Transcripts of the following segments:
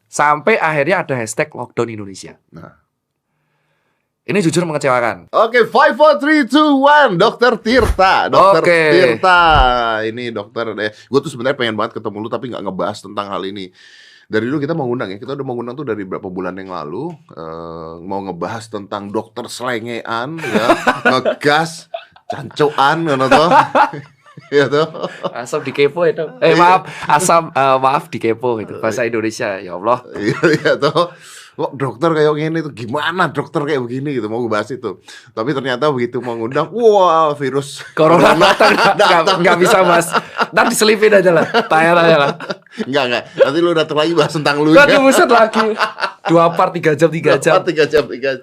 Sampai akhirnya ada hashtag lockdown Indonesia. Nah. Ini jujur mengecewakan. Oke, 5, 4, 3, 2, 1. Dokter Tirta. Tirta. Ini dokter deh. Gue tuh sebenarnya pengen banget ketemu lu tapi nggak ngebahas tentang hal ini. Dari dulu kita mau ngundang ya. Kita udah mau ngundang tuh dari beberapa bulan yang lalu. Mau ngebahas tentang dokter selengean, ya, ngegas, cancoan, ngono toh. Ya toh. Asam dikepo itu. Maaf dikepo itu bahasa Indonesia. Ya Allah. Iya toh. Kok dokter kayak gini tuh gimana dokter kayak begini gitu, mau gue bahas itu. Tapi ternyata begitu mau ngundang, wah virus Corona datang. Gak bisa mas. Ntar diselipin aja lah. Tayar aja lah. Enggak. Nanti lu datang lagi bahas tentang lu. Gak buset lagi. 2 part 3 jam. 3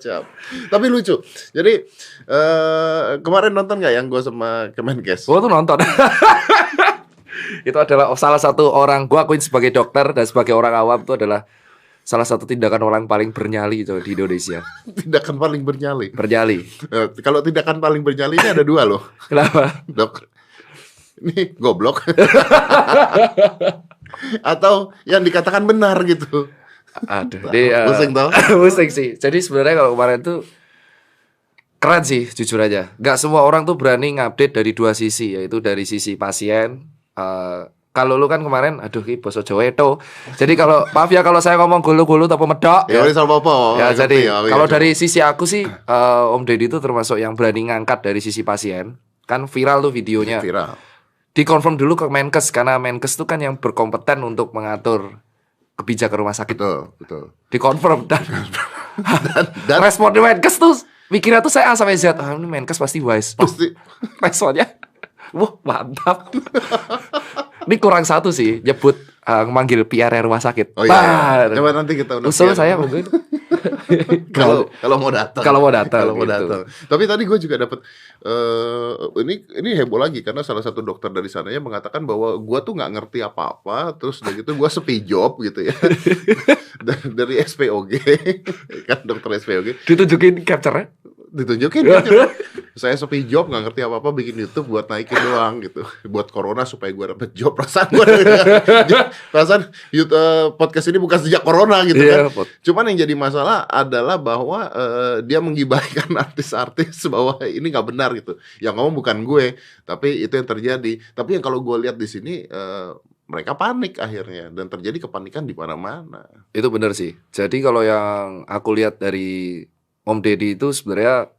jam. Tapi lucu. Jadi kemarin nonton gak yang gue sama Kemenkes? Gue tuh nonton. Itu adalah salah satu orang, gue akuin sebagai dokter dan sebagai orang awam itu adalah salah satu tindakan orang paling bernyali itu di Indonesia. Tindakan paling bernyali. Kalau tindakan paling bernyali ini ada 2 loh. Kenapa? Dok, ini goblok. Atau yang dikatakan benar gitu. Aduh, pusing tau? Pusing sih. Jadi sebenarnya kalau kemarin tuh keren sih, jujur aja. Gak semua orang tuh berani ngupdate dari 2 sisi, yaitu dari sisi pasien. Kalau lu kan kemarin, aduh ki basa Jawa itu. Jadi kalau maaf ya kalau saya ngomong gulu-gulu tapi medok. Ya wis apa-apa. Ya jadi kalau dari sisi aku sih Om Deddy itu termasuk yang berani ngangkat dari sisi pasien. Kan viral tuh videonya. Viral. Dikonfirm dulu ke Menkes karena Menkes itu kan yang berkompeten untuk mengatur kebijakan rumah sakit. Betul. Dikonfirm dan respon di Menkes tuh mikirnya tuh saya A sampai Z. Ini Menkes pasti wise. Pasti. Responnya wah mantap. Ini kurang satu sih, nyebut memanggil PR rumah sakit. Oh iya. Coba nanti kita usul saya mungkin. Kalau mau datang. Gitu. Tapi tadi gue juga dapat ini heboh lagi karena salah satu dokter dari sananya mengatakan bahwa gue tuh nggak ngerti apa-apa, terus udah gitu gue sepi job gitu ya. dari SPOG kan dokter SPOG. Ditunjukin capture-nya. Ditunjukin. Saya sepi job, nggak ngerti apa-apa, bikin YouTube buat naikin doang gitu, buat corona supaya gue dapet job. Perasaan podcast ini bukan sejak corona gitu kan. Cuman yang jadi masalah adalah bahwa dia menggibahkan artis-artis bahwa ini nggak benar gitu. Yang ngomong bukan gue, tapi itu yang terjadi. Tapi yang kalau gue lihat di sini mereka panik akhirnya dan terjadi kepanikan di mana-mana. Itu benar sih. Jadi kalau yang aku lihat dari Om Deddy itu sebenarnya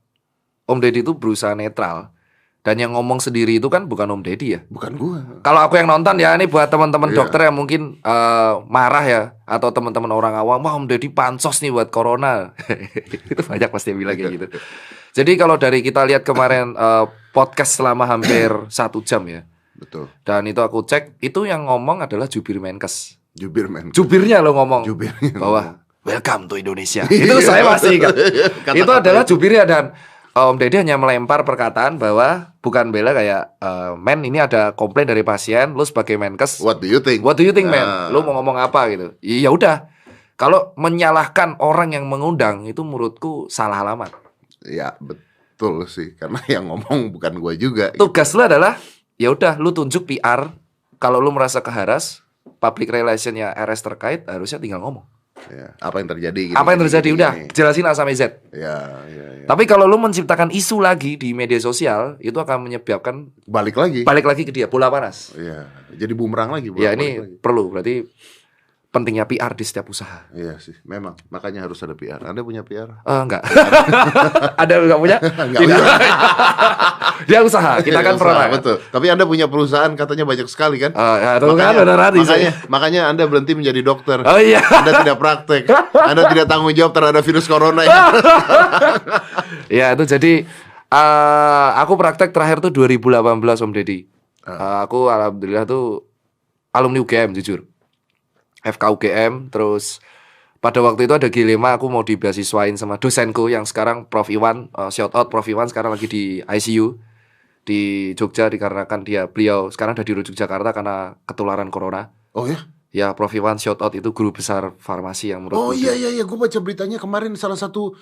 Om Deddy itu berusaha netral. Dan yang ngomong sendiri itu kan bukan Om Deddy ya. Bukan gua. Kalau aku yang nonton ya, ini buat teman-teman dokter yang mungkin marah ya, atau teman-teman orang awam, wah Om Deddy pansos nih buat corona. Itu banyak pasti yang bilang kayak gitu. Jadi kalau dari kita lihat kemarin podcast selama hampir 1 jam ya. Betul. Dan itu aku cek, itu yang ngomong adalah jubir Menkes. Jubirnya lo ngomong. Bahwa welcome to Indonesia. Itu saya masih ingat. Itu adalah jubirnya dan Om Deddy hanya melempar perkataan bahwa bukan bela kayak men ini ada komplain dari pasien, lu sebagai Menkes what do you think men, lu mau ngomong apa gitu. Ya udah, kalau menyalahkan orang yang mengundang itu menurutku salah alamat. Ya betul sih, karena yang ngomong bukan gua juga. Tugas lu adalah ya udah lu tunjuk PR. Kalau lu merasa keharas, public relationnya RS terkait harusnya tinggal ngomong. Ya, apa yang terjadi? Udah jelasin A sampai Z. Ya. Tapi kalau lu menciptakan isu lagi di media sosial, itu akan menyebabkan balik lagi ke dia, bola panas. Iya, jadi bumerang lagi. Ya ini perlu, berarti pentingnya PR di setiap usaha. Iya sih, memang. Makanya harus ada PR. Anda punya PR? Enggak. Ada enggak punya? Enggak. Dia usaha, kita kan pernah. Betul. Tapi Anda punya perusahaan katanya banyak sekali kan? Makanya Anda berhenti menjadi dokter. Oh iya. Anda tidak praktek. Anda tidak tanggung jawab terhadap virus corona. Ya itu jadi aku praktek terakhir tuh 2018 Om Deddy. Aku alhamdulillah tuh alumni UGM jujur. FK UGM, terus pada waktu itu ada dilema aku mau dibeasiswain sama dosenku yang sekarang Prof Iwan, shout out Prof Iwan sekarang lagi di ICU di Jogja dikarenakan beliau sekarang udah dirujuk Jakarta karena ketularan corona. Oh ya? Ya Prof Iwan shout out itu guru besar farmasi yang menurut Oh iya, gue baca beritanya kemarin salah satu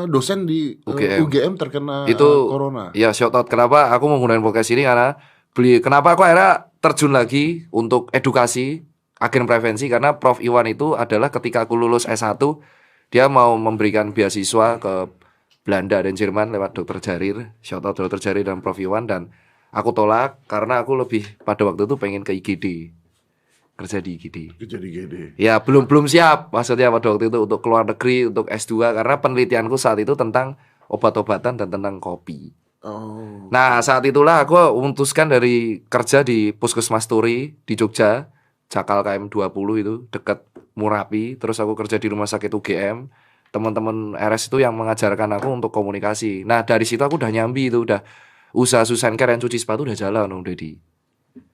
dosen di UGM terkena corona. Iya shout out. Kenapa aku menggunakan podcast ini karena kenapa aku akhirnya terjun lagi untuk edukasi. agen prevensi karena Prof Iwan itu adalah ketika aku lulus S1 dia mau memberikan beasiswa ke Belanda dan Jerman lewat Dr. Jarir, shout out Dr. Jarir dan Prof Iwan, dan aku tolak karena aku lebih pada waktu itu pengen ke IGD. Kerja di IGD. Kerja di IGD. Ya, belum siap maksudnya pada waktu itu untuk keluar negeri, untuk S2 karena penelitianku saat itu tentang obat-obatan dan tentang kopi. Oh. Nah, saat itulah aku memutuskan dari kerja di Puskesmas Turi di Jogja, Jakal KM 20 itu dekat Murapi, terus aku kerja di rumah sakit UGM. Teman-teman RS itu yang mengajarkan aku untuk komunikasi. Nah, dari situ aku udah nyambi itu, udah usaha Susan Care yang cuci sepatu udah jalan Om Deddy.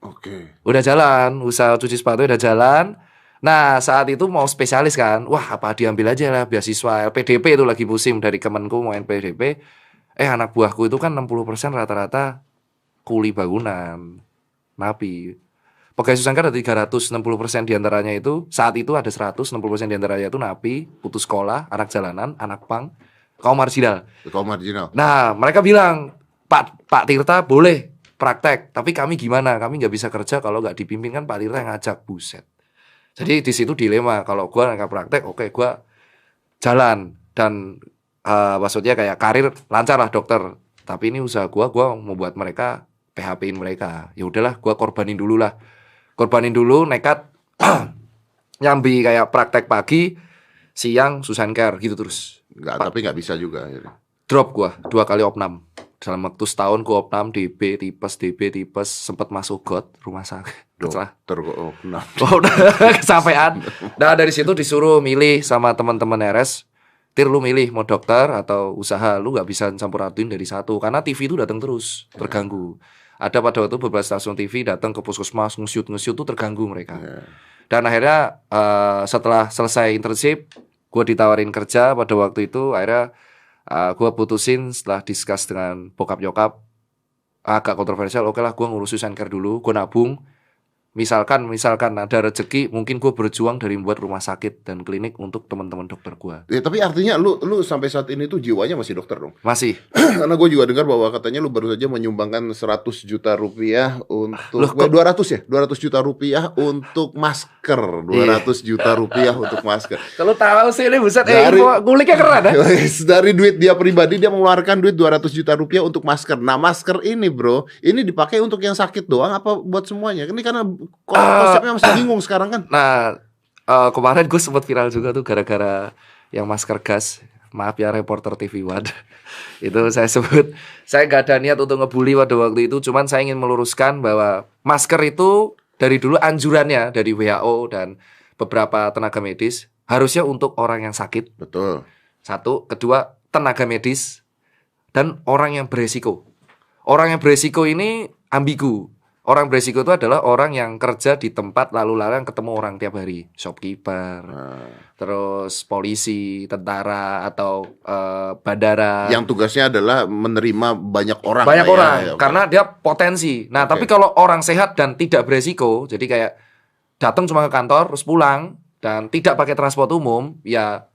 Oke. Udah jalan, usaha cuci sepatu udah jalan. Nah, saat itu mau spesialis kan. Wah, apa diambil aja lah beasiswa LPDP itu lagi musim dari Kemenku mau LPDP. Anak buahku itu kan 60% rata-rata kuli bangunan. Napi. Pegawai Susan Care ada 360% diantaranya itu saat itu ada 160% diantaranya itu napi, putus sekolah, anak jalanan, anak pang, kaum marginal. Kaum marginal. Nah, mereka bilang, Pak Tirta boleh praktek, tapi kami gimana? Kami nggak bisa kerja kalau nggak dipimpin kan Pak Tirta yang ngajak, buset. Jadi di situ dilema, kalau gue nggak praktek, oke gue jalan dan maksudnya kayak karir lancar lah dokter. Tapi ini usaha gue mau buat mereka PHP-in mereka. Ya udahlah, gue korbanin dulu, nekat nyambi kayak praktek pagi, siang Susan Care gitu terus. Tapi nggak bisa juga akhirnya. Drop gue 2 kali opnam. Dalam waktu setahun gue opnam DB tipes sempat masuk GOT rumah sakit. Dokter kok opnam. Udah kesampaian. Nah dari situ disuruh milih sama teman-teman RS. Tir lu milih mau dokter atau usaha, lu nggak bisa campur aduin dari satu karena TV itu datang terus terganggu. Ada pada waktu beberapa stasiun TV datang ke puskesmas nge-shoot tuh terganggu mereka. Dan akhirnya setelah selesai internship, gue ditawarin kerja pada waktu itu. Akhirnya gue putusin setelah discuss dengan bokap nyokap, agak kontroversial. Oke lah, gue ngurus Susan Care dulu, gue nabung. Misalkan ada rezeki, mungkin gue berjuang dari membuat rumah sakit dan klinik untuk teman-teman dokter gue. Ya, tapi artinya lu sampai saat ini tuh jiwanya masih dokter dong? Masih. Karena gue juga dengar bahwa katanya lu baru saja menyumbangkan 100 juta rupiah untuk 200 juta rupiah untuk masker. 200 juta rupiah untuk masker. Kalau tahu sih ini buset, nguliknya keren ya. Dari duit dia pribadi dia mengeluarkan duit 200 juta rupiah untuk masker. Nah, masker ini bro, ini dipakai untuk yang sakit doang apa buat semuanya? Ini karena konsepnya masih bingung sekarang kan. Nah, kemarin gue sempat viral juga tuh gara-gara yang masker gas. Maaf ya reporter TV One. Itu saya sebut, saya gak ada niat untuk ngebully pada waktu itu. Cuman saya ingin meluruskan bahwa masker itu dari dulu anjurannya dari WHO dan beberapa tenaga medis harusnya untuk orang yang sakit. Betul. Satu, kedua tenaga medis dan orang yang beresiko. Orang yang beresiko ini ambigu. Orang beresiko itu adalah orang yang kerja di tempat lalu lalang ketemu orang tiap hari, shopkeeper, terus polisi, tentara atau bandara. Yang tugasnya adalah menerima banyak orang. Banyak orang, ya, karena dia potensi. Nah, tapi kalau orang sehat dan tidak beresiko, jadi kayak datang cuma ke kantor terus pulang dan tidak pakai transport umum, ya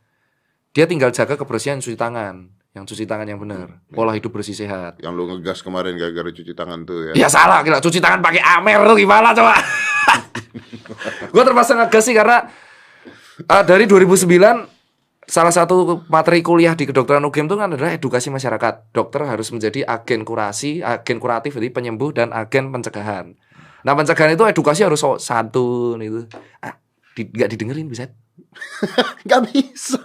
dia tinggal jaga kebersihan, cuci tangan. Yang cuci tangan yang benar, pola hidup bersih sehat. Yang lu ngegas kemarin gara-gara cuci tangan tuh ya. Ya salah, gila cuci tangan pakai Amer tuh gimana coba? Gue terpaksa ngegas sih karena dari 2009 salah satu materi kuliah di kedokteran UGM itu kan adalah edukasi masyarakat. Dokter harus menjadi agen kurasi, agen kuratif, jadi penyembuh dan agen pencegahan. Nah pencegahan itu edukasi harus santun itu. Gak didengerin bisa? Gak bisa.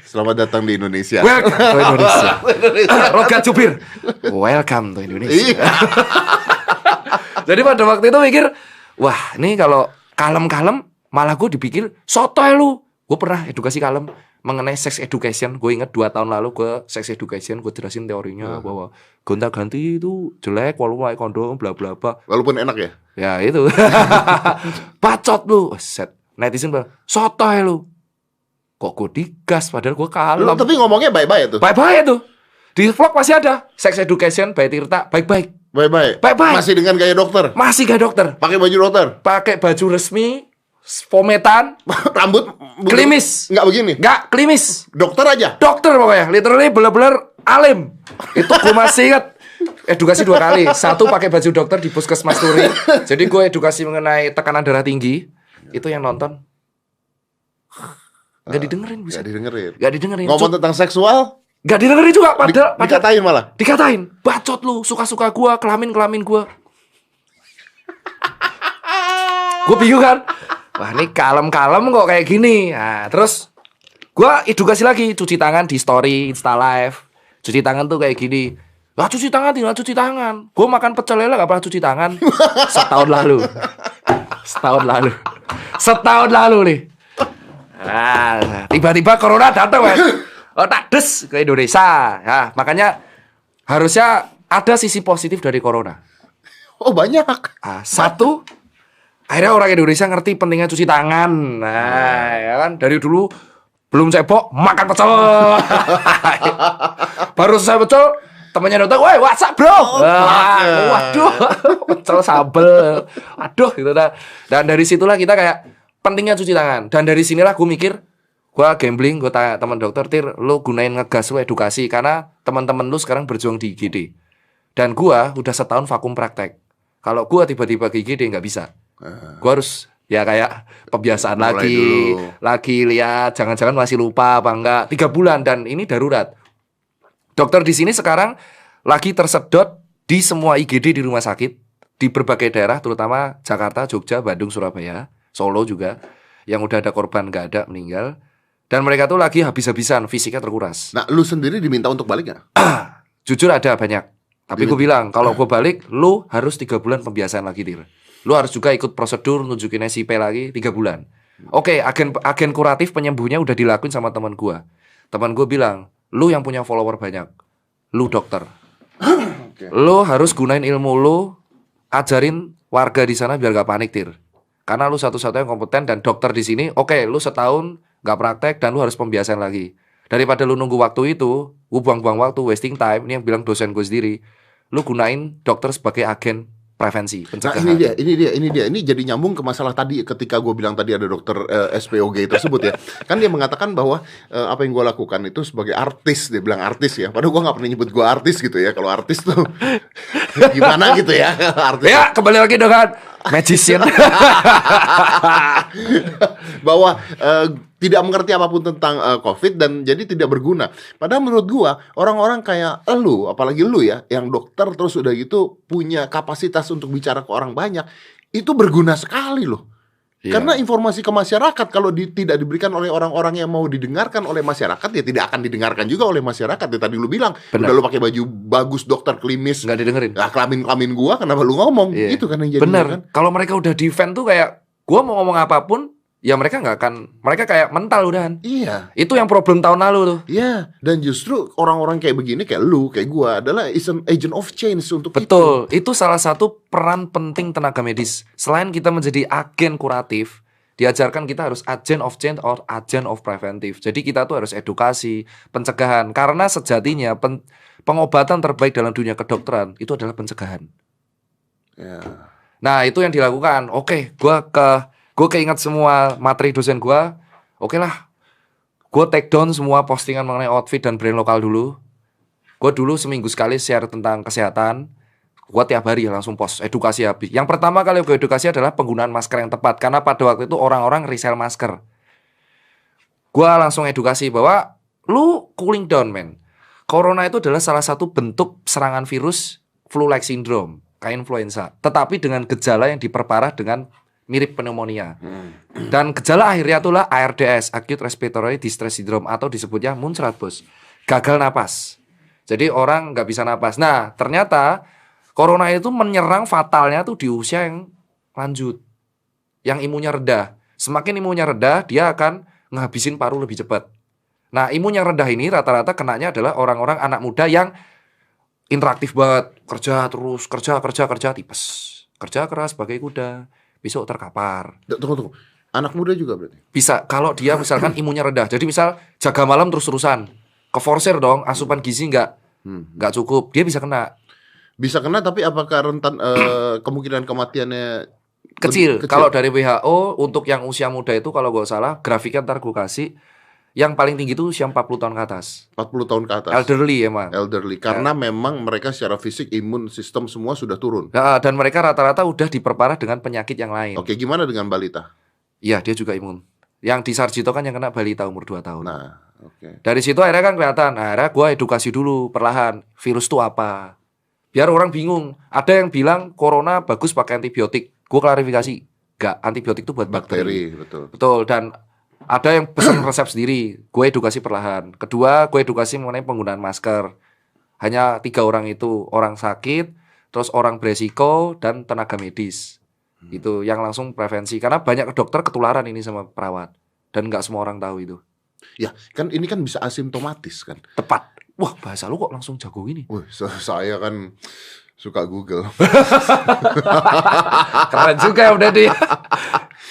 Selamat datang di Indonesia. Welcome to Indonesia. Rogat Jubir. Welcome to Indonesia. Jadi pada waktu itu mikir, wah ini kalau kalem-kalem malah gue dipikir sotoy lu. Gue pernah edukasi kalem mengenai sex education. Gue inget 2 tahun lalu gue sex education, gue jelasin teorinya bahwa gonta-ganti itu jelek, walaupun pakai kondom, bla bla bla. Walaupun enak ya? Ya itu. Bacot lu. Set. Netizen bilang, sotoy lu. Kok gue digas padahal gue kalem. Tapi ngomongnya baik-baik tuh. Baik-baik tuh. Di vlog masih ada sex education by Tirta, baik-baik. Baik-baik. Masih dengan gaya dokter. Masih gaya dokter. Pakai baju dokter. Pakai baju resmi, pometan, rambut klimis. Enggak begini. Enggak klimis. Dokter aja. Dokter pokoknya, literally bener-bener alim. Itu gue masih ingat. Edukasi 2 kali. Satu pakai baju dokter di Puskesmas Turi. Jadi gue edukasi mengenai tekanan darah tinggi. Itu yang nonton Gak didengerin. Gak didengerin. Ngomong tentang seksual gak didengerin juga. Padahal dikatain malah. Dikatain, bacot lu, suka-suka gua, kelamin gua. Gue bingung kan. Wah ini kalem-kalem kok kayak gini. Nah terus gua edukasi lagi, cuci tangan di story, Insta Live. Cuci tangan tuh kayak gini. Lah cuci tangan, tinggal cuci tangan. Gue makan pecel lele gak pernah cuci tangan. Setahun lalu nih. Nah, tiba-tiba corona datang kan. Tak des ke Indonesia. Ya, makanya harusnya ada sisi positif dari corona. Oh banyak. Satu, akhirnya orang Indonesia ngerti pentingnya cuci tangan. Nah, ya kan dari dulu belum cebok makan pecel. Baru selesai pecel, temannya datang, "Woi, WhatsApp, Bro." Waduh, pecel sambel. Aduh, gitu dah. Dan dari situlah kita kayak pentingnya cuci tangan. Dan dari sinilah gue mikir, gue gambling, gue tanya teman dokter, Tir, lu gunain ngegas lu edukasi karena teman-teman lu sekarang berjuang di IGD. Dan gue udah setahun vakum praktek. Kalau gue tiba-tiba ke IGD nggak bisa. Gue harus ya kayak pembiasaan lagi lihat, jangan-jangan masih lupa apa enggak. 3 bulan dan ini darurat. Dokter di sini sekarang lagi tersedot di semua IGD di rumah sakit di berbagai daerah, terutama Jakarta, Jogja, Bandung, Surabaya, Solo juga, yang udah ada korban nggak ada meninggal. Dan mereka tuh lagi habis-habisan, fisiknya terkuras. Nah, lu sendiri diminta untuk balik gak? Jujur ada banyak. Tapi gue bilang, kalau gue balik, lu harus 3 bulan pembiasaan lagi, Dir. Lu harus juga ikut prosedur, nunjukin SIP lagi 3 bulan. Oke, agen kuratif penyembuhnya udah dilakuin sama teman gue. Teman gue bilang, lu yang punya follower banyak, lu dokter. Lu harus gunain ilmu lu, ajarin warga di sana biar gak panik, Tir. Karena lu satu-satunya yang kompeten dan dokter di sini. Oke, lu setahun gak praktek dan lu harus pembiasaan lagi. Daripada lu nunggu waktu itu, lu buang-buang waktu, wasting time. Ini yang bilang dosen gue sendiri. Lu gunain dokter sebagai agen prevensi, pencegahan. Nah ini dia. Ini jadi nyambung ke masalah tadi ketika gue bilang tadi ada dokter SPOG tersebut ya. Kan dia mengatakan bahwa apa yang gue lakukan itu sebagai artis. Dia bilang artis ya. Padahal gue gak pernah nyebut gue artis gitu ya. Kalau artis tuh gimana gitu ya. Artis. Ya kembali lagi dengan magician. Bahwa tidak mengerti apapun tentang COVID dan jadi tidak berguna. Padahal menurut gua orang-orang kayak lu, apalagi lu ya, yang dokter terus udah gitu punya kapasitas untuk bicara ke orang banyak, itu berguna sekali loh. Iya. Karena informasi ke masyarakat kalau tidak diberikan oleh orang-orang yang mau didengarkan oleh masyarakat, ya tidak akan didengarkan juga oleh masyarakat. Ya tadi lu bilang, udah lu pakai baju bagus dokter klimis, nggak didengerin. Nah, kelamin gua kenapa lu ngomong? Iya. Itu kan yang jadi. Bener. Kan? Kalau mereka udah defend tuh kayak gua mau ngomong apapun, ya mereka nggak akan, mereka kayak mental udahan. Iya. Itu yang problem tahun lalu tuh. Iya. Dan justru orang-orang kayak begini, kayak lu, kayak gua adalah is an agent of change untuk Betul. Itu salah satu peran penting tenaga medis. Selain kita menjadi agen kuratif, diajarkan kita harus agent of change or agent of preventive. Jadi kita tuh harus edukasi, pencegahan. Karena sejatinya pengobatan terbaik dalam dunia kedokteran itu adalah pencegahan. Ya. Nah itu yang dilakukan. Oke, gue keinget semua materi dosen gue. Oke lah, gue take down semua postingan mengenai outfit dan brand lokal dulu. Gue dulu seminggu sekali share tentang kesehatan. Gue tiap hari langsung post edukasi habis. Yang pertama kali gue edukasi adalah penggunaan masker yang tepat. Karena pada waktu itu orang-orang resell masker. Gue langsung edukasi bahwa lu cooling down, man. Corona itu adalah salah satu bentuk serangan virus flu-like syndrome, kayak influenza. Tetapi dengan gejala yang diperparah dengan mirip pneumonia. Dan gejala akhirnya itulah ARDS, Acute Respiratory Distress Syndrome, atau disebutnya muncrat, bos. Gagal napas. Jadi orang nggak bisa napas. Nah, ternyata corona itu menyerang fatalnya tuh di usia yang lanjut, yang imunnya rendah. Semakin imunnya rendah, dia akan ngehabisin paru lebih cepat. Nah, imun yang rendah ini rata-rata kenanya adalah orang-orang anak muda yang interaktif banget, kerja terus, kerja tipes, kerja keras sebagai kuda, besok terkapar. Tunggu. Anak muda juga berarti? Bisa, kalau dia misalkan imunnya rendah. Jadi misal jaga malam terus-terusan, keforsir dong, asupan gizi nggak cukup, dia bisa kena. Bisa kena, tapi apakah rentan kemungkinan kematiannya kecil? Kalau dari WHO untuk yang usia muda itu kalau nggak salah grafiknya ntar gue kasih, Yang paling tinggi itu usia 40 tahun ke atas. 40 tahun ke atas. Elderly emang. Elderly. Karena memang mereka secara fisik, imun sistem semua sudah turun. Nah, dan mereka rata-rata udah diperparah dengan penyakit yang lain. Oke, gimana dengan balita? Iya, dia juga imun. Yang di Sarjito kan yang kena balita umur 2 tahun. Nah, oke. Dari situ akhirnya kan kelihatan. Akhirnya gue edukasi dulu perlahan. Virus itu apa? Biar orang bingung. Ada yang bilang corona bagus pakai antibiotik. Gue klarifikasi. Enggak, antibiotik itu buat bakteri. Betul. Betul, dan ada yang pesan resep sendiri. Gue edukasi perlahan. Kedua, gue edukasi mengenai penggunaan masker. Hanya 3 orang itu. Orang sakit, terus orang beresiko, dan tenaga medis. Itu yang langsung prevensi. Karena banyak dokter ketularan ini sama perawat. Dan nggak semua orang tahu itu. Ya, kan ini kan bisa asimptomatis kan. Tepat. Wah, bahasa lu kok langsung jago gini. Wih, saya kan suka Google. Keren juga ya udah deh.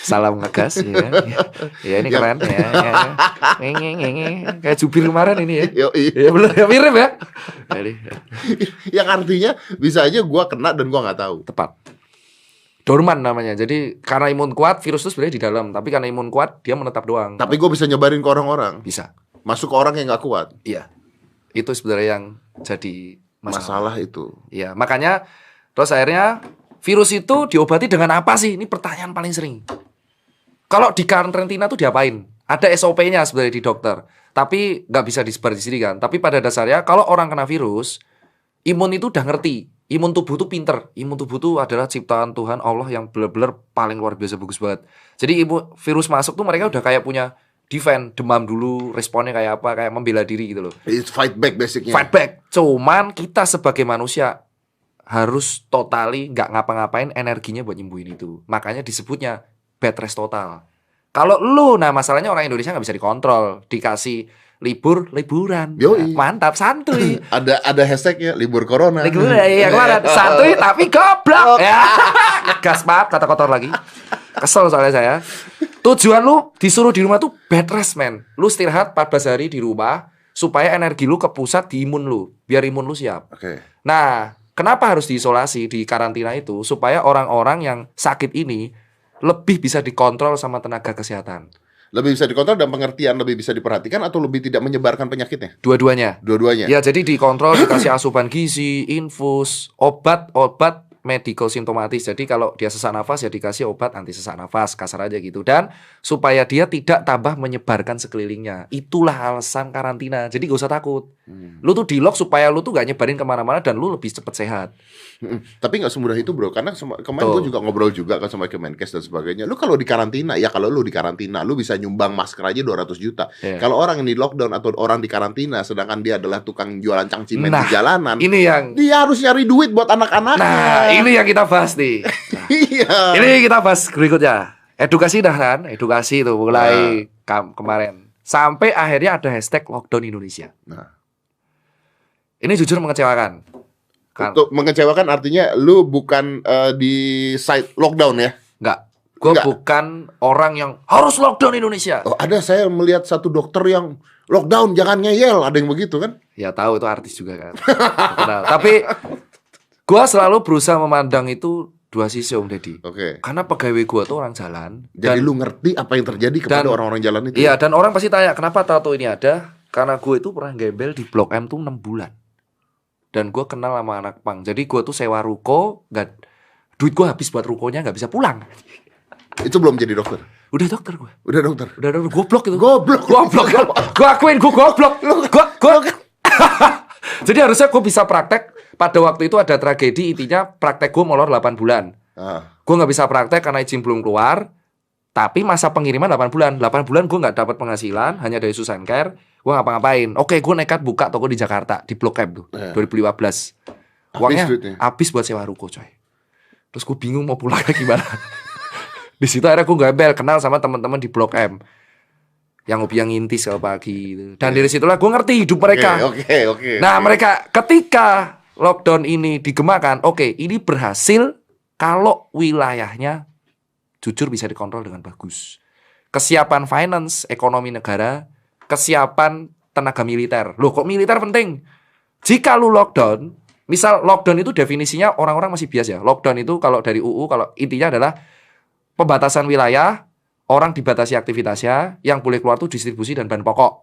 Salam ngegas ya. Ya ini keren ya. Kayak Jubir kemarin ini ya. Yoi. Ya bener ya, mirip ya. Jadi, Yang artinya bisa aja gua kena dan gua nggak tahu. tepat. Dorman namanya. Jadi karena imun kuat, virus itu sebenarnya di dalam. Tapi karena imun kuat, dia menetap doang. Tapi gua bisa nyebarin ke orang-orang. Bisa. Masuk ke orang yang nggak kuat. Iya. Itu sebenarnya yang jadi masalah. Masalah itu. Iya, makanya terus akhirnya virus itu diobati dengan apa sih? Ini pertanyaan paling sering. Kalau di karantina tuh diapain? Ada SOP-nya sebenarnya di dokter. Tapi nggak bisa disebar di sini kan. Tapi pada dasarnya kalau orang kena virus, imun itu udah ngerti. Imun tubuh tuh pinter. Imun tubuh tuh adalah ciptaan Tuhan Allah yang bener-bener paling luar biasa bagus banget. Jadi virus masuk tuh mereka udah kayak punya defend, demam dulu, responnya kayak apa, kayak membela diri gitu loh. It's fight back basicnya. Fight back. Cuman kita sebagai manusia harus totally nggak ngapa-ngapain energinya buat nyembuhin itu. Makanya disebutnya bed rest total. Kalau lu, nah masalahnya orang Indonesia nggak bisa dikontrol. Dikasih liburan. Yoi. Mantap, santuy. Ada hashtagnya libur corona. Liburan ya kemarin santuy tapi goblok. Ya. Gas maaf kata kotor lagi. Kesel soalnya saya. Tujuan lu disuruh di rumah tuh bed rest man. Lu istirahat 14 hari di rumah supaya energi lu kepusat di imun lu, biar imun lu siap. Oke. Nah, kenapa harus diisolasi di karantina itu? Supaya orang-orang yang sakit ini lebih bisa dikontrol sama tenaga kesehatan. Lebih bisa dikontrol dan pengertian lebih bisa diperhatikan atau lebih tidak menyebarkan penyakitnya? Dua-duanya. Dua-duanya. Ya, jadi dikontrol, dikasih asupan gizi, infus, obat-obat medical simptomatis. Jadi kalau dia sesak nafas ya dikasih obat anti sesak nafas, kasar aja gitu. Dan supaya dia tidak tambah menyebarkan sekelilingnya. Itulah alasan karantina. Jadi gak usah takut. Lu tuh di lock supaya lu tuh gak nyebarin kemana-mana dan lu lebih cepat sehat. Tapi nggak semudah itu bro, karena kemarin gue juga ngobrol juga kan sama Kemenkes dan sebagainya. Lu kalau di karantina, ya kalau lu di karantina, lu bisa nyumbang masker aja 200 juta. Yeah. Kalau orang yang di lockdown atau orang di karantina, sedangkan dia adalah tukang jualan cangcimen di jalanan, ini yang dia harus nyari duit buat anak-anaknya. Nah, ini yang kita bahas nih. Nah, Iya. ini kita bahas berikutnya. Edukasi dah kan, edukasi itu mulai kemarin. Sampai akhirnya ada hashtag lockdown Indonesia. Nah. Ini jujur mengecewakan. Untuk mengecewakan artinya lu bukan di site lockdown ya? Enggak. Gue Enggak. bukan orang yang harus lockdown Indonesia. Oh, ada saya melihat satu dokter yang lockdown jangan ngeyel, ada yang begitu kan? Ya tahu itu artis juga kan. Kenal. Tapi gue selalu berusaha memandang itu dua sisi Om Deddy. Oke. Karena pegawai gue tuh orang jalan. Jadi lu ngerti apa yang terjadi kepada orang-orang jalan itu? Iya, dan orang pasti tanya kenapa tato ini ada? Karena gue itu pernah gembel di Blok M tuh 6 bulan. Dan gue kenal sama anak pang. Jadi gue tuh sewa ruko, duit gue habis buat rukonya, nggak bisa pulang. Itu belum jadi dokter? Udah dokter gue. Udah dokter? Udah goblok itu. Goblok. Gue akuin gue goblok. Jadi harusnya gue bisa praktek. Pada waktu itu ada tragedi, intinya praktek gue molor 8 bulan. Gue nggak bisa praktek karena izin belum keluar. Tapi masa pengiriman 8 bulan. 8 bulan gue nggak dapat penghasilan, hanya dari Susan Care. Gue ngapa-ngapain. Oke, gue nekat buka toko di Jakarta, di Blok M tuh, 2015. Uangnya habis buat sewa ruko coy. Terus gue bingung mau pulangnya gimana. Di situ akhirnya gue gabel, kenal sama teman-teman di Blok M. Yang hobi yang ngintis kalau pagi gitu. Dan dari situlah gue ngerti hidup mereka. Oke. Nah mereka ketika lockdown ini digemakan, oke, ini berhasil kalau wilayahnya jujur bisa dikontrol dengan bagus. Kesiapan finance, ekonomi negara, kesiapan tenaga militer. Loh kok militer penting? Jika lu lockdown, misal lockdown itu definisinya orang-orang masih biasa ya. Lockdown itu kalau dari UU, kalau intinya adalah pembatasan wilayah, orang dibatasi aktivitasnya, yang boleh keluar tuh distribusi dan bahan pokok.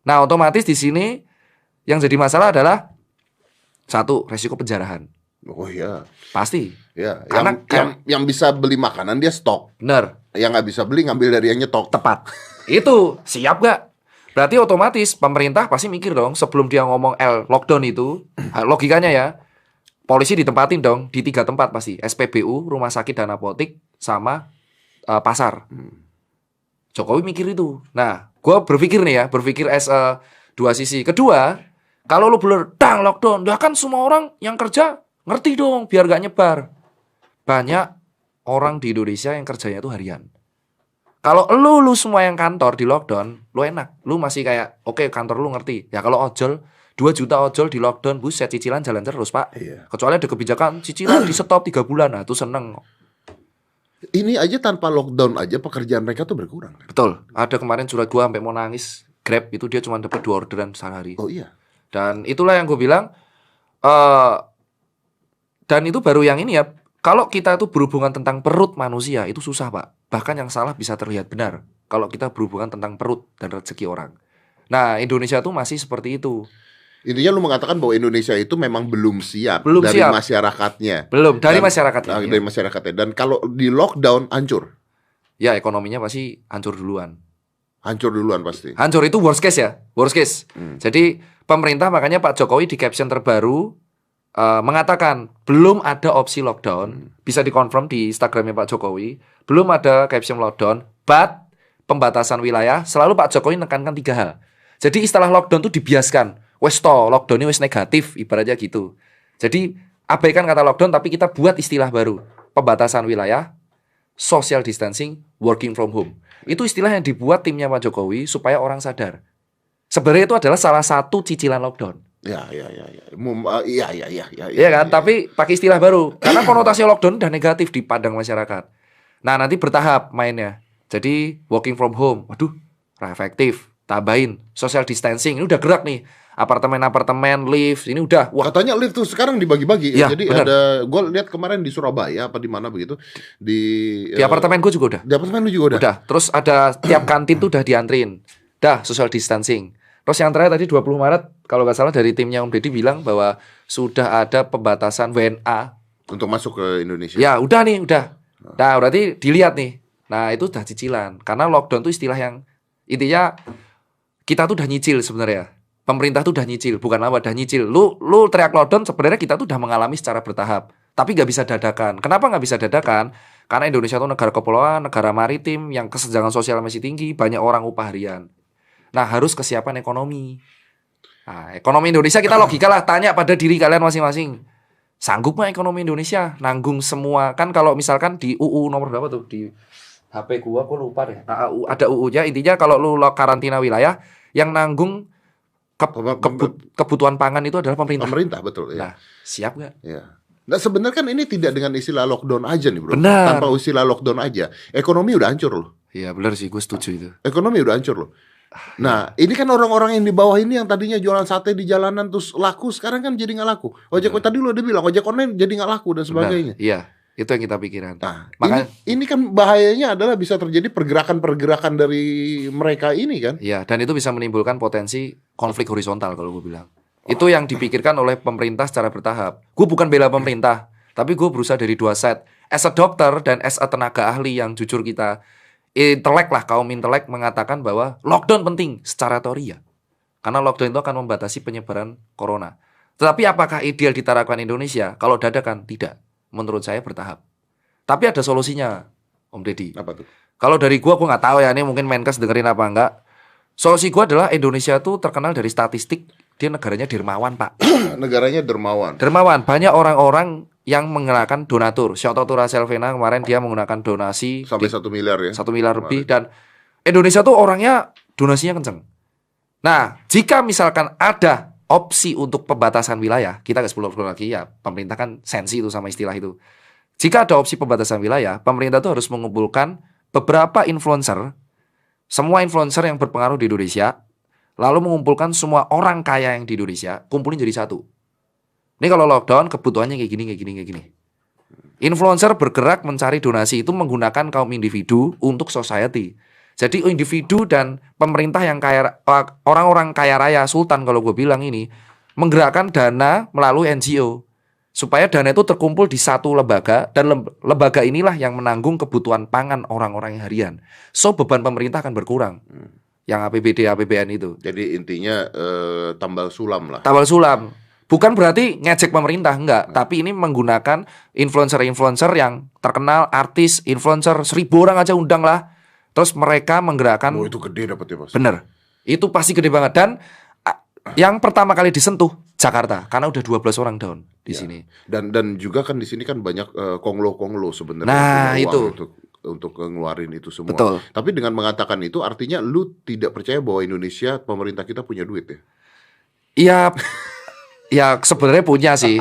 Nah, otomatis di sini yang jadi masalah adalah satu, resiko penjarahan. Oh iya. Pasti. Ya, Karena yang bisa beli makanan dia stok. bener, Yang nggak bisa beli ngambil dari yang nyetok. tepat. Itu siap gak? Berarti otomatis pemerintah pasti mikir dong sebelum dia ngomong lockdown itu, logikanya ya, polisi ditempatin dong di 3 tempat pasti, SPBU, rumah sakit dan apotik, sama pasar. Jokowi mikir itu. Nah, gue berpikir nih ya, berpikir dua sisi. Kedua, kalau lu bener dang lockdown, ya kan semua orang yang kerja ngerti dong biar gak nyebar. Banyak orang di Indonesia yang kerjanya itu harian. Kalau lu semua yang kantor di lockdown, lu enak. Lu masih kayak, oke, kantor lu ngerti. Ya kalau ojol, 2 juta ojol di lockdown, buset, cicilan jalan terus, Pak. Iya. Kecuali ada kebijakan cicilan di stop 3 bulan. Nah, itu seneng. Ini aja tanpa lockdown aja pekerjaan mereka tuh berkurang. Betul. Ada kemarin surat gua sampai mau nangis. Grab itu dia cuma dapat 2 orderan sehari. Oh iya. Dan itulah yang gue bilang. Dan itu baru yang ini ya. Kalau kita itu berhubungan tentang perut manusia, itu susah, Pak. Bahkan yang salah bisa terlihat benar kalau kita berhubungan tentang perut dan rezeki orang. Nah, Indonesia tuh masih seperti itu. Intinya lu mengatakan bahwa Indonesia itu memang belum siap Belum dari siap. masyarakatnya. Belum, dari Dan- masyarakatnya. Dari masyarakatnya. Dan kalau di lockdown hancur. Ya, ekonominya pasti hancur duluan. Hancur duluan pasti. Hancur itu worst case ya, worst case. Jadi pemerintah makanya Pak Jokowi di caption terbaru mengatakan belum ada opsi lockdown, bisa dikonfirm di Instagramnya Pak Jokowi, belum ada caption lockdown, but pembatasan wilayah. Selalu Pak Jokowi menekankan 3 hal. Jadi istilah lockdown itu dibiaskan, wes to lockdown wes negatif, ibaratnya gitu. Jadi abaikan kata lockdown tapi kita buat istilah baru, pembatasan wilayah, social distancing, working from home. Itu istilah yang dibuat timnya Pak Jokowi supaya orang sadar. Sebenarnya itu adalah salah satu cicilan lockdown. Iya. Iya kan? Tapi pakai istilah baru. Karena konotasi lockdown udah negatif di pandang masyarakat. Nah, nanti bertahap mainnya. Jadi working from home, waduh, efektif. Tambahin social distancing, ini udah gerak nih. Apartemen-apartemen, lift, ini udah. Wah, Katanya lift tuh sekarang dibagi-bagi. Ya, Jadi benar. ada, gue lihat kemarin di Surabaya apa di mana begitu di apartemen gue juga udah. Di apartemen lu juga udah. Udah. Terus ada tiap kantin tuh udah diantrin. Dah social distancing. Terus yang terakhir tadi 20 Maret kalau nggak salah dari timnya Om Deddy bilang bahwa sudah ada pembatasan WNA. Untuk masuk ke Indonesia. Ya udah nih, udah. Nah berarti dilihat nih. Nah itu udah cicilan. Karena lockdown tuh istilah yang intinya kita tuh udah nyicil sebenarnya. Pemerintah tuh udah nyicil, bukan apa udah nyicil. Lu teriak lockdown sebenarnya kita tuh udah mengalami secara bertahap. Tapi nggak bisa dadakan. Kenapa nggak bisa dadakan? Karena Indonesia tuh negara kepulauan, negara maritim yang kesenjangan sosial masih tinggi, banyak orang upah harian. Nah harus kesiapan ekonomi. Nah, ekonomi Indonesia kita logika lah, tanya pada diri kalian masing-masing. Sanggup nggak ekonomi Indonesia nanggung semua? Kan kalau misalkan di UU nomor berapa tuh di HP gua lupa deh. Nah, ada UU-nya intinya kalau lu karantina wilayah yang nanggung kebutuhan pangan itu adalah pemerintah. Pemerintah betul ya. Nah, siap nggak? Ya. Nah sebenarnya kan ini tidak dengan istilah lockdown aja nih bro. Benar. Tanpa istilah lockdown aja, ekonomi udah hancur loh. Iya benar sih, gue setuju itu. Ekonomi udah hancur loh. Nah ini kan orang-orang yang di bawah ini yang tadinya jualan sate di jalanan terus laku, sekarang kan jadi nggak laku. Ojek tadi lu udah bilang ojek online jadi nggak laku dan sebagainya. Benar. Iya, itu yang kita pikiran. Nah, Makanya, ini kan bahayanya adalah bisa terjadi pergerakan-pergerakan dari mereka ini kan. iya, dan itu bisa menimbulkan potensi konflik horizontal kalau gue bilang. Itu yang dipikirkan oleh pemerintah secara bertahap. Gue bukan bela pemerintah, tapi gue berusaha dari 2 side. As a dokter dan as a tenaga ahli yang jujur kita, intelek lah, kaum intelek mengatakan bahwa lockdown penting secara teori ya. Karena lockdown itu akan membatasi penyebaran corona. Tetapi apakah ideal diterapkan Indonesia? Kalau dadakan, tidak. Menurut saya bertahap. Tapi ada solusinya, Om Deddy. Apa tuh? Kalau dari gua nggak tahu ya, ini mungkin Menkes dengerin apa enggak. Solusi gua adalah Indonesia tuh terkenal dari statistik, dia negaranya dermawan, Pak. Negaranya dermawan. Dermawan, banyak orang-orang yang menggunakan donatur. Shout out to Rachel Vena kemarin dia menggunakan donasi Sampai 1 miliar ya. 1 miliar lebih, dan Indonesia tuh orangnya donasinya kenceng. Nah, jika misalkan ada opsi untuk pembatasan wilayah, kita nggak 10 lagi ya, pemerintah kan sensi itu sama istilah itu. Jika ada opsi pembatasan wilayah, pemerintah tuh harus mengumpulkan beberapa influencer, semua influencer yang berpengaruh di Indonesia, lalu mengumpulkan semua orang kaya yang di Indonesia, kumpulin jadi satu. Ini kalau lockdown kebutuhannya kayak gini. Influencer bergerak mencari donasi itu menggunakan kaum individu untuk society. Jadi individu dan pemerintah yang kaya, orang-orang kaya raya, sultan kalau gue bilang ini, menggerakkan dana melalui NGO. Supaya dana itu terkumpul di satu lembaga, dan lembaga inilah yang menanggung kebutuhan pangan orang-orang yang harian. So beban pemerintah akan berkurang. Yang APBD, APBN itu. Jadi intinya tambal sulam lah. Tambal sulam. Bukan berarti ngejek pemerintah, enggak. Tapi ini menggunakan influencer-influencer yang terkenal, artis, influencer, 1.000 orang aja undang lah. Terus mereka menggerakkan. Oh itu gede dapetnya Mas. Bener. Itu pasti gede banget. Dan yang pertama kali disentuh Jakarta, karena udah 12 orang down di sini. Dan juga kan di sini kan banyak konglo-konglo sebenarnya. Nah itu. Untuk ngeluarin itu semua. Betul. Tapi dengan mengatakan itu artinya lu tidak percaya bahwa Indonesia, pemerintah kita punya duit ya? Iya. Ya sebenarnya punya sih.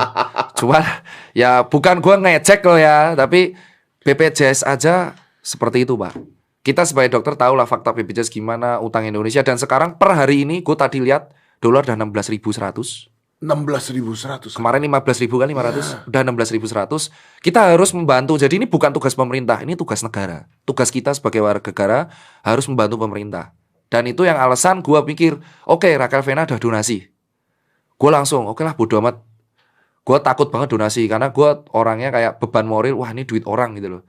Cuman ya bukan gua ngecek loh ya, tapi BPJS aja seperti itu, Pak. Kita sebagai dokter tahu lah fakta BPJS gimana utang Indonesia, dan sekarang per hari ini gue tadi lihat dolar udah 16.100. 16.100. Kemarin 15.000 kan 500, udah 16.100. Kita harus membantu. Jadi ini bukan tugas pemerintah, ini tugas negara. Tugas kita sebagai warga negara harus membantu pemerintah. Dan itu yang alasan gue pikir, oke, Rachel Fena udah donasi. Gue langsung, oke lah bodo amat. Gue takut banget donasi karena gue orangnya kayak beban moral. Wah ini duit orang gitu loh.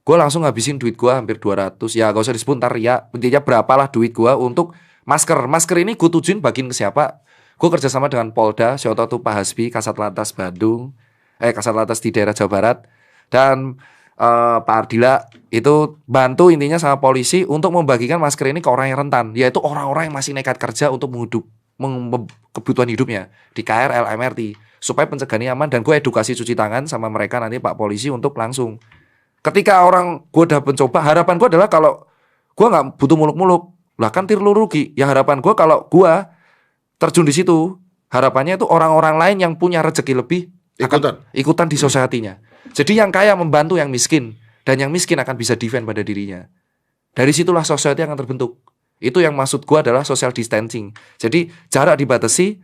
Gue langsung ngabisin duit gue hampir 200. Ya gak usah disebut ntar ya. Intinya berapalah duit gue untuk masker. Masker ini gue tujuin bagiin ke siapa? Gue kerjasama dengan Polda, shout out to Pak Hasbi, Kasat Lantas Bandung, Kasat Lantas di daerah Jawa Barat, dan Pak Ardila itu bantu intinya sama polisi untuk membagikan masker ini ke orang yang rentan, yaitu orang-orang yang masih nekat kerja untuk kebutuhan hidupnya di KRL, MRT, supaya pencegahannya aman. Dan gue edukasi cuci tangan sama mereka nanti Pak polisi untuk langsung. Ketika orang gue udah mencoba, harapan gue adalah kalau gue nggak butuh muluk-muluk, lah kan tir lu rugi. Ya harapan gue kalau gue terjun di situ, harapannya itu orang-orang lain yang punya rezeki lebih ikutan di society-nya. Jadi yang kaya membantu yang miskin, dan yang miskin akan bisa defend pada dirinya. Dari situlah society akan terbentuk. Itu yang maksud gua adalah social distancing. Jadi jarak dibatasi,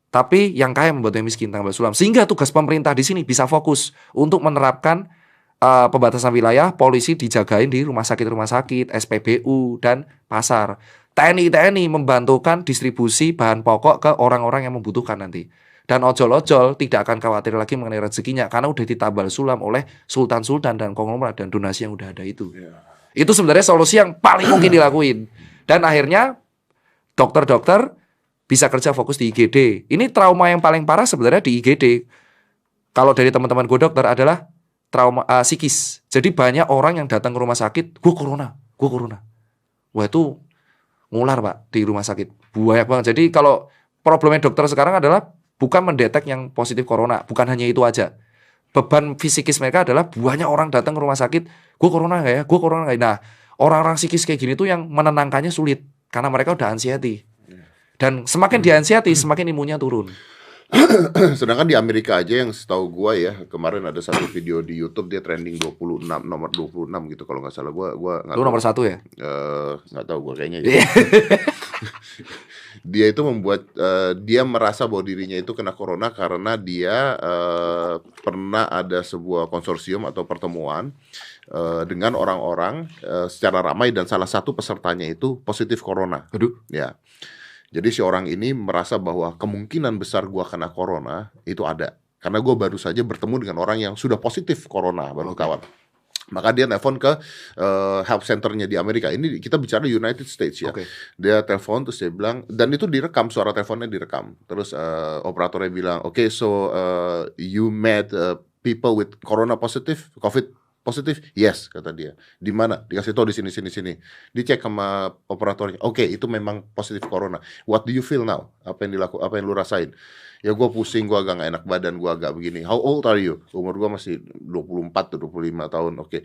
tapi yang kaya membantu yang miskin, tambah sulam. Sehingga tugas pemerintah di sini bisa fokus untuk menerapkan pembatasan wilayah, polisi dijagain di rumah sakit, SPBU, dan pasar. TNI membantukan distribusi bahan pokok ke orang-orang yang membutuhkan nanti. Dan ojol-ojol tidak akan khawatir lagi mengenai rezekinya karena udah ditambal sulam oleh sultan-sultan dan konglomerat dan donasi yang udah ada itu. Itu sebenarnya solusi yang paling mungkin dilakuin. Dan akhirnya dokter-dokter bisa kerja fokus di IGD. Ini trauma yang paling parah sebenarnya di IGD. Kalau dari teman-teman gue dokter adalah trauma psikis. Jadi banyak orang yang datang ke rumah sakit, gue corona. Wah itu ngular Pak di rumah sakit. Banyak banget. Jadi kalau problemnya dokter sekarang adalah bukan mendetek yang positif corona. Bukan hanya itu aja. Beban psikis mereka adalah banyak orang datang ke rumah sakit, gue corona nggak ya? Nah, orang-orang psikis kayak gini tuh yang menenangkannya sulit. Karena mereka udah anxiety. Dan semakin di anxiety, semakin imunnya turun. Sedangkan di Amerika aja yang setahu gua ya, kemarin ada satu video di YouTube dia trending 26, nomor 26 gitu kalau nggak salah. Gua nggak tahu. Lu nomor 1 ya? Nggak tahu gua kayaknya ya. Dia itu membuat dia merasa bahwa dirinya itu kena corona karena dia pernah ada sebuah konsorsium atau pertemuan dengan orang-orang secara ramai dan salah satu pesertanya itu positif corona. Aduh. Ya. Jadi si orang ini merasa bahwa kemungkinan besar gua kena corona itu ada. Karena gua baru saja bertemu dengan orang yang sudah positif corona, baru kawan. Maka dia telepon ke health centernya di Amerika. Ini kita bicara United States ya. Dia telepon terus dia bilang, dan itu direkam, suara teleponnya direkam. Terus operatornya bilang, "Okay, so you met people with corona positive, COVID positif?" "Yes," kata dia. "Di mana?" Dikasih tahu di sini. Dicek sama operatornya. "Oke, itu memang positif corona. What do you feel now?" Apa yang lu rasain? "Ya gue pusing, gue agak gak enak badan, gue agak begini." "How old are you?" "Umur gue masih 24 atau 25 tahun." Oke.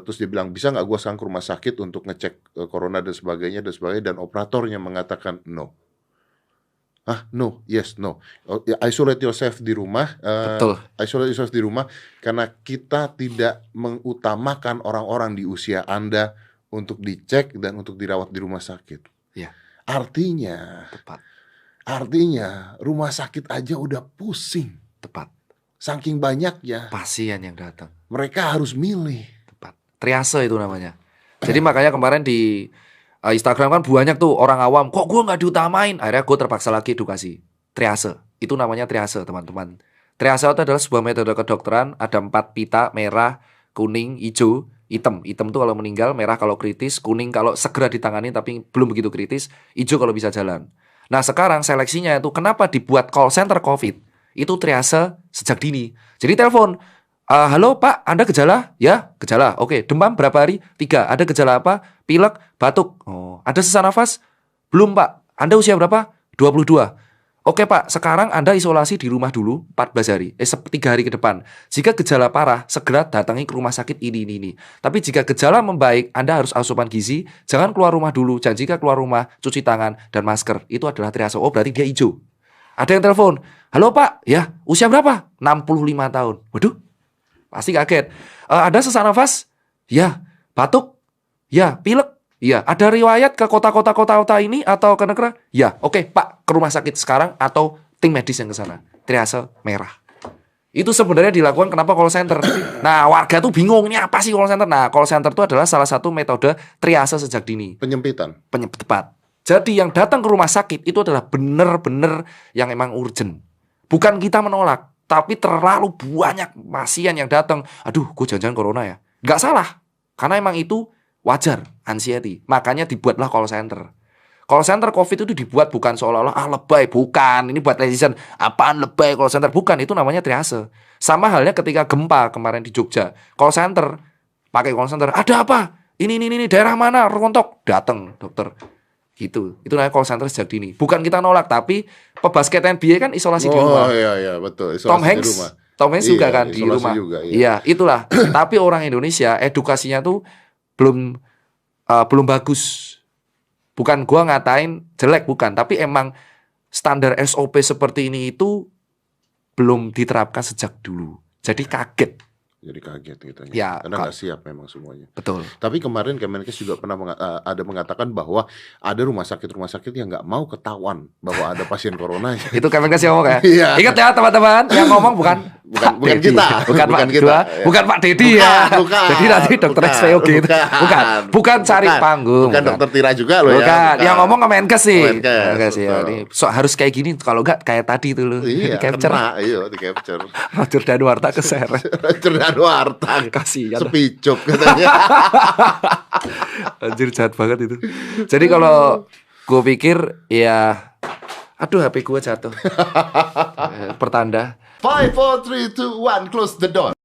Terus dia bilang, "Bisa gak gue sekarang ke rumah sakit untuk ngecek corona dan sebagainya. Dan operatornya mengatakan no. No, yes, no. Isolate yourself di rumah. Betul. Isolate yourself di rumah karena kita tidak mengutamakan orang-orang di usia Anda untuk dicek dan untuk dirawat di rumah sakit. Ya. Artinya Tepat. rumah sakit aja udah pusing. Tepat. Saking banyaknya, pasien yang datang. mereka harus milih. Tepat. Triase itu namanya. Jadi makanya kemarin di Instagram kan banyak tuh orang awam, kok gue nggak diutamain. Akhirnya gue terpaksa lagi edukasi. Triase. Itu namanya triase, teman-teman. Triase itu adalah sebuah metode kedokteran. Ada 4 pita, merah, kuning, hijau, hitam. Hitam tuh kalau meninggal, merah kalau kritis, kuning kalau segera ditangani tapi belum begitu kritis, hijau kalau bisa jalan. Nah sekarang seleksinya itu kenapa dibuat call center COVID? Itu triase sejak dini. Jadi telepon, halo Pak, Anda gejala? Ya, gejala. Oke, demam berapa hari? 3. Ada gejala apa? Pilek, batuk. Oh, ada sesak nafas? Belum Pak. Anda usia berapa? 22. Oke Pak, sekarang Anda isolasi di rumah dulu 14 hari, 3 hari ke depan. Jika gejala parah, segera datangi ke rumah sakit ini. Tapi jika gejala membaik, Anda harus asupan gizi, jangan keluar rumah dulu, dan jika keluar rumah, cuci tangan dan masker. Itu adalah triase. Oh, berarti dia hijau. Ada yang telepon, halo Pak, ya, usia berapa? 65 tahun. Waduh, pasti kaget. Ada sesak nafas? Ya. Batuk? Ya. Pilek? Ya. Ada riwayat ke kota ini atau ke negara? Ya. Oke, Pak, ke rumah sakit sekarang atau tim medis yang ke sana. Triase merah. Itu sebenarnya dilakukan kenapa call center. Nah, warga tuh bingung, ini apa sih call center? Nah, call center itu adalah salah satu metode triase sejak dini. Penyempitan. Tepat. Jadi yang datang ke rumah sakit itu adalah benar-benar yang emang urgent. Bukan kita menolak, tapi terlalu banyak pasien yang datang. Aduh, gue jangan-jangan corona ya. Nggak salah, karena emang itu wajar, anxiety. Makanya dibuatlah call center. Call center COVID itu dibuat bukan seolah-olah lebay, bukan. Ini buat netizen, apaan lebay call center? Bukan, itu namanya triase. Sama halnya ketika gempa kemarin di Jogja. Call center, pakai call center. Ada apa? Ini daerah mana? Rontok. Datang dokter. Gitu. Itu namanya call center sejak dini. Bukan kita nolak, tapi pebasket NBA kan isolasi di rumah. Oh iya betul. Isolasi Tom di Hanks, rumah. Tom Hanks juga kan di rumah. Juga, iya. Iya, itulah. Tapi orang Indonesia edukasinya tuh belum bagus. Bukan gua ngatain jelek, bukan, tapi emang standar SOP seperti ini itu belum diterapkan sejak dulu. Jadi kaget. Jadi kaget gitu ya. Karena nggak siap memang semuanya. Betul. Tapi kemarin Kemenkes juga pernah ada mengatakan bahwa ada rumah sakit yang nggak mau ketahuan bahwa ada pasien corona. Itu Kemenkes yang ngomong ya. Iya. Ingat ya teman-teman, yang ngomong bukan kita, bukan Pak kita, bukan Pak Dedi ya. Bukan. Jadi nanti dokter SPOG gitu. Bukan cari panggung. Bukan dokter Tira juga loh ya. Bukan. Yang ngomong Kemenkes sih. Kemenkes ya. Ini harus kayak gini, kalau enggak kayak tadi tuh loh. Iya, di capture. Di capture. Roger Danuarta keseret. Roger Danuarta. Kasihan. Sepicup katanya. Anjir jahat banget itu. Jadi kalau gue pikir ya, aduh HP gue jatuh. Pertanda. 5, 4, 3, 2, 1, close the door.